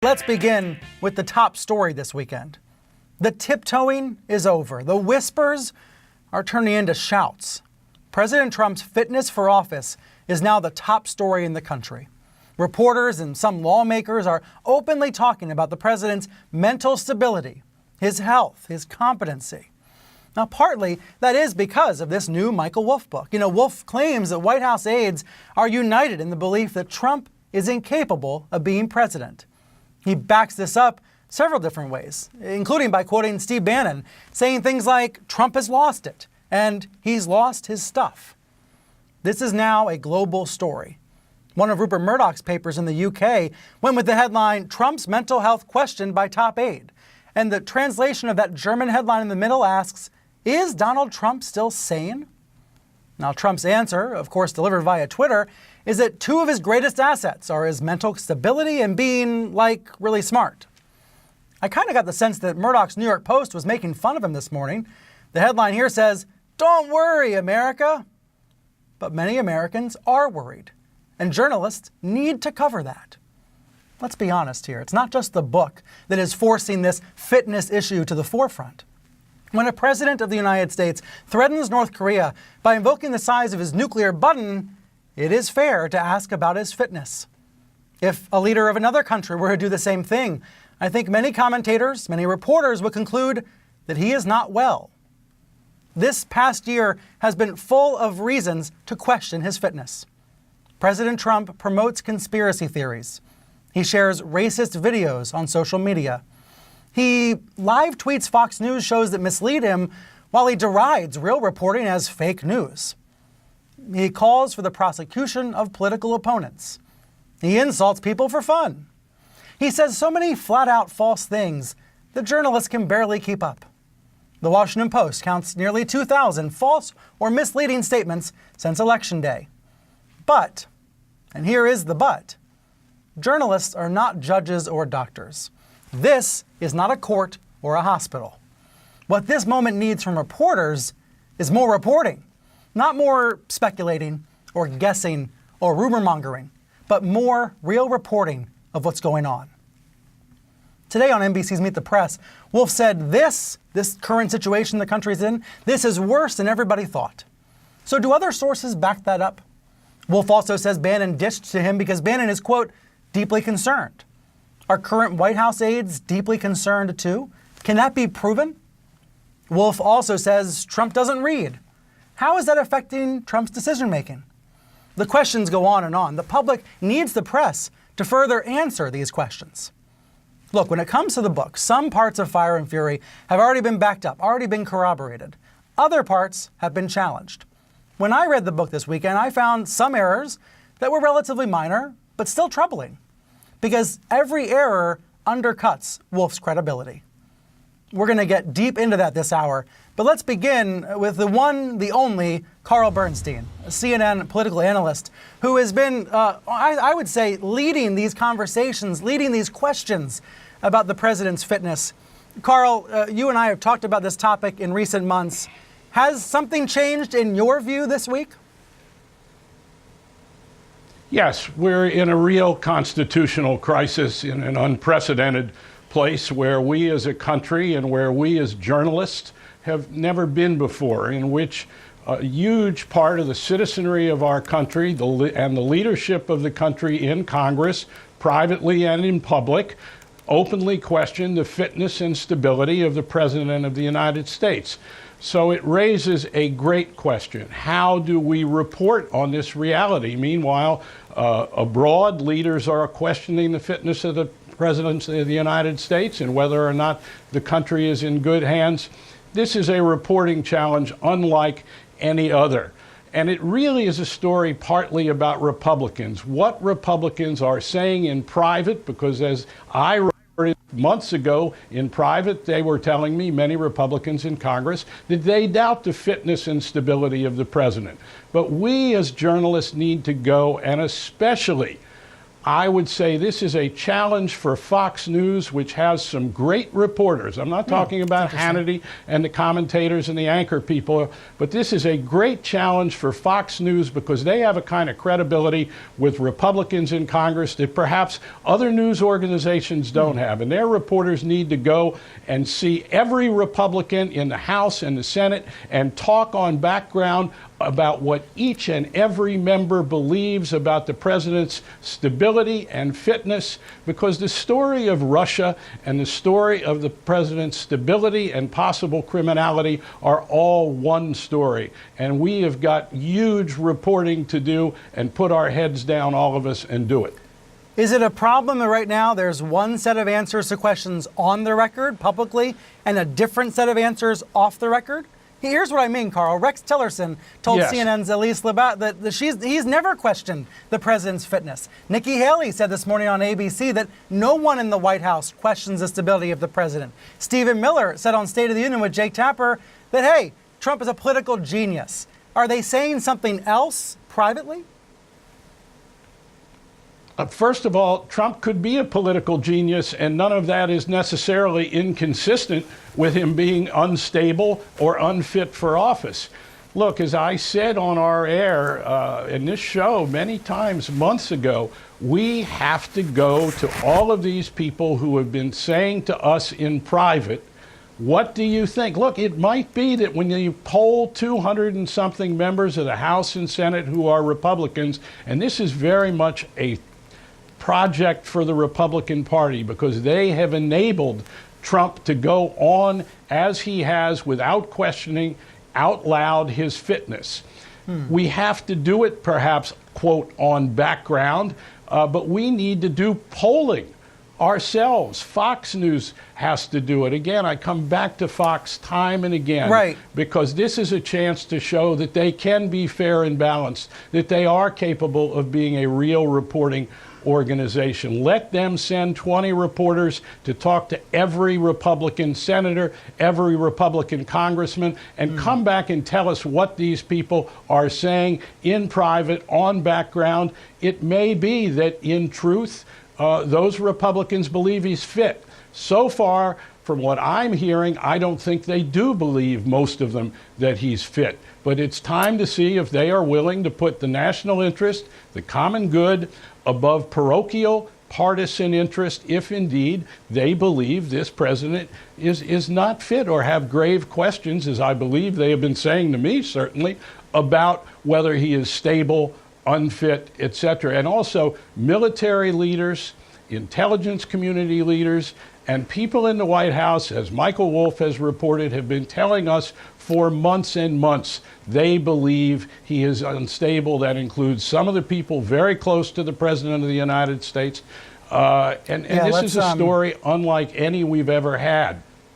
Let's begin with the top story this weekend. The tiptoeing is over. The whispers are turning into shouts. President Trump's fitness for office is now the top story in the country. Reporters and some lawmakers are openly talking about the president's mental stability, his health, his competency. Now, partly that is because of this new Michael Wolff book. Wolff claims that White House aides are united in the belief that Trump is incapable of being president. He backs this up several different ways, including by quoting Steve Bannon, saying things like, Trump has lost it, and he's lost his stuff. This is now a global story. One of Rupert Murdoch's papers in the UK went with the headline, Trump's mental health questioned by top aide. And the translation of that German headline in the middle asks, is Donald Trump still sane? Now, Trump's answer, of course delivered via Twitter, is that two of his greatest assets are his mental stability and being, really smart. I kind of got the sense that Murdoch's New York Post was making fun of him this morning. The headline here says, "Don't worry, America." But many Americans are worried, and journalists need to cover that. Let's be honest here. It's not just the book that is forcing this fitness issue to the forefront. When a president of the United States threatens North Korea by invoking the size of his nuclear button, it is fair to ask about his fitness. If a leader of another country were to do the same thing, I think many commentators, many reporters would conclude that he is not well. This past year has been full of reasons to question his fitness. President Trump promotes conspiracy theories. He shares racist videos on social media. He live tweets Fox News shows that mislead him while he derides real reporting as fake news. He calls for the prosecution of political opponents. He insults people for fun. He says so many flat-out false things that journalists can barely keep up. The Washington Post counts nearly 2,000 false or misleading statements since Election Day. But, and here is the but, journalists are not judges or doctors. This is not a court or a hospital. What this moment needs from reporters is more reporting. Not more speculating or guessing or rumor mongering, but more real reporting of what's going on. Today on NBC's Meet the Press, Wolff said this current situation the country's in, this is worse than everybody thought. So do other sources back that up? Wolff also says Bannon dished to him because Bannon is, quote, deeply concerned. Are current White House aides deeply concerned too? Can that be proven? Wolff also says Trump doesn't read. How is that affecting Trump's decision-making? The questions go on and on. The public needs the press to further answer these questions. Look, when it comes to the book, some parts of Fire and Fury have already been backed up, already been corroborated. Other parts have been challenged. When I read the book this weekend, I found some errors that were relatively minor, but still troubling, because every error undercuts Wolff's credibility. We're going to get deep into that this hour, but let's begin with the one, the only, Carl Bernstein, a CNN political analyst who has been, I would say, leading these conversations, leading these questions about the president's fitness. Carl, you and I have talked about this topic in recent months. Has something changed in your view this week? Yes, we're in a real constitutional crisis in an unprecedented place where we as a country and where we as journalists have never been before, in which a huge part of the citizenry of our country and the leadership of the country in Congress, privately and in public, openly question the fitness and stability of the President of the United States. So it raises a great question. How do we report on this reality? Meanwhile, abroad, leaders are questioning the fitness of the President of the United States and whether or not the country is in good hands. This is a reporting challenge unlike any other. And it really is a story partly about Republicans, what Republicans are saying in private, because as I reported months ago in private, they were telling me, many Republicans in Congress, that they doubt the fitness and stability of the president. But we as journalists need to go and especially I would say this is a challenge for Fox News, which has some great reporters. I'm not talking about Hannity and the commentators and the anchor people, but this is a great challenge for Fox News because they have a kind of credibility with Republicans in Congress that perhaps other news organizations don't have. And their reporters need to go and see every Republican in the House and the Senate and talk on background about what each and every member believes about the president's stability and fitness, because the story of Russia and the story of the president's stability and possible criminality are all one story. And we have got huge reporting to do, and put our heads down, all of us, and do it. Is it a problem that right now there's one set of answers to questions on the record publicly and a different set of answers off the record? Here's what I mean, Carl. Rex Tillerson told CNN's Elise Labat that he's never questioned the president's fitness. Nikki Haley said this morning on ABC that no one in the White House questions the stability of the president. Stephen Miller said on State of the Union with Jake Tapper that, hey, Trump is a political genius. Are they saying something else privately? First of all, Trump could be a political genius, and none of that is necessarily inconsistent with him being unstable or unfit for office. Look, as I said on our air in this show many times months ago, we have to go to all of these people who have been saying to us in private, what do you think? Look, it might be that when you poll 200 and something members of the House and Senate who are Republicans, and this is very much a project for the Republican Party because they have enabled Trump to go on as he has without questioning out loud his fitness. We have to do it perhaps, quote, on background, but we need to do polling ourselves. Fox News has to do it. Again, I come back to Fox time and again, because this is a chance to show that they can be fair and balanced, that they are capable of being a real reporting organization. Let them send 20 reporters to talk to every Republican senator, every Republican congressman, and come back and tell us what these people are saying in private, on background. It may be that in truth, those Republicans believe he's fit. So far, from what I'm hearing, I don't think they do believe, most of them, that he's fit. But it's time to see if they are willing to put the national interest, the common good, above parochial partisan interest, if indeed they believe this president is not fit or have grave questions, as I believe they have been saying to me, certainly, about whether he is stable, unfit, etc. And also military leaders, intelligence community leaders, and people in the White House, as Michael Wolff has reported, have been telling us for months and months they believe he is unstable. That includes some of the people very close to the President of the United States. This is a story unlike any we've ever had.